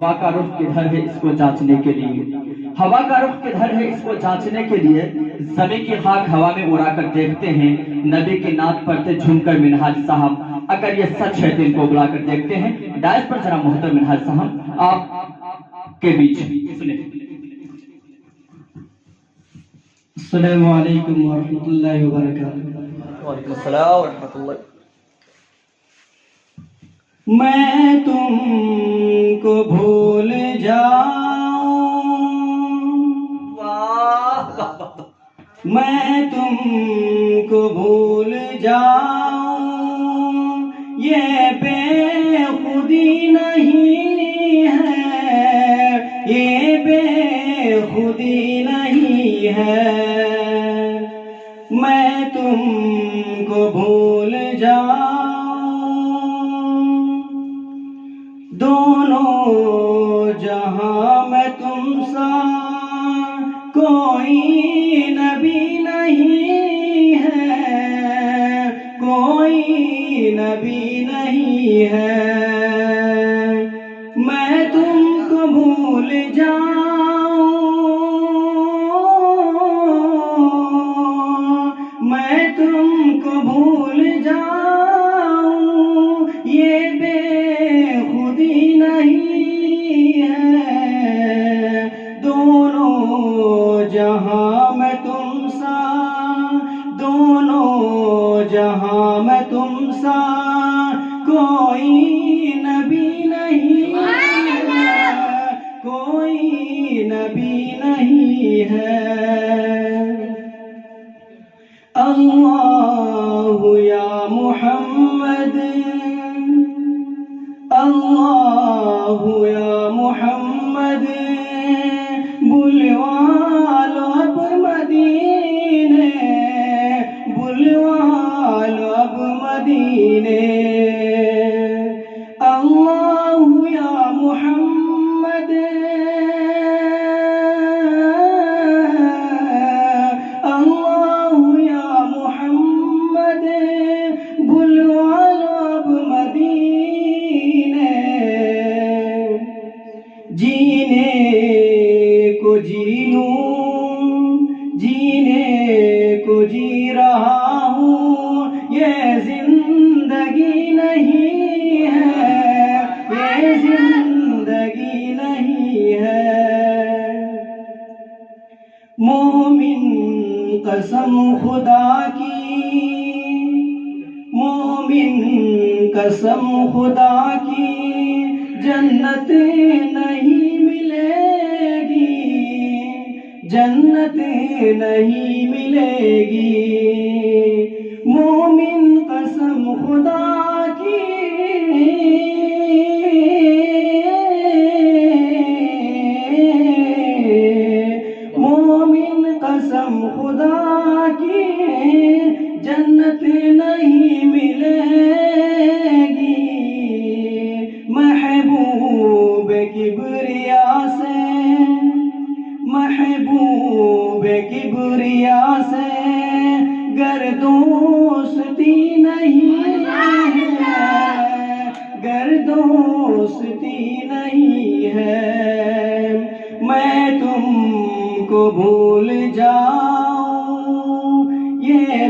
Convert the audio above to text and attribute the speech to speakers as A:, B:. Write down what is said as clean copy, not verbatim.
A: हवा का रुख किधर है इसको जांचने के लिए, हवा का रुख किधर है इसको जांचने के लिए ज़मीं की खाक हवा में उड़ा कर देखते हैं, नबी की नात पढ़ते झूमकर मिनहाज साहब। अगर ये सच है तो इनको बुला कर देखते हैं। डायस पर जरा मोहतरम मिनहाज साहब आप के बीच सुने।
B: अस्सलामु अलैकुम व रहमतुल्लाहि व बरकातुहू।
A: वालेकुम अस्सलाम व रहमतुल्लाह।
B: मैं तुमको भूल जाऊं, मैं तुमको भूल जाऊं, ये बेखुदी नहीं है, ये बेखुदी नहीं है। मैं तुमको भूल जाऊं, दोनों जहां में तुम सा कोई नबी नहीं है, कोई नबी नहीं है। मैं तुमको भूल जाऊं, मैं तुमको भूल जाऊं, ये बेखुदी नहीं है। दोनों जहां में तुम सा, दोनों जहां में तुम सा कोई नबी नहीं है, कोई नबी नहीं है। अल्लाहु या मुहम्मद, अल्लाहु या मुहम्मद, बुलवा लो अब मदीने, बुलवा लो अब मदीने। अल्लाहु या मुहम्मद, अल्लाहु या मुहम्मद, बुलवा लो अब मदीने। जीने को जी लूं, जीने को जी रहा हूँ, ये जिंदगी नहीं है, ये जिंदगी नहीं है। मोमिन कसम खुदा की, मोमिन कसम खुदा की, जन्नत नहीं मिलेगी, जन्नत नहीं मिलेगी। मोमिन कसम खुदा की, मोमिन कसम खुदा की, जन्नत नहीं मिलेगी। महबूब किबरिया से, महबूब किबरिया से गर दोस्ती नहीं है, गर दोस्ती नहीं है। मैं तुमको भूल जाऊं, ये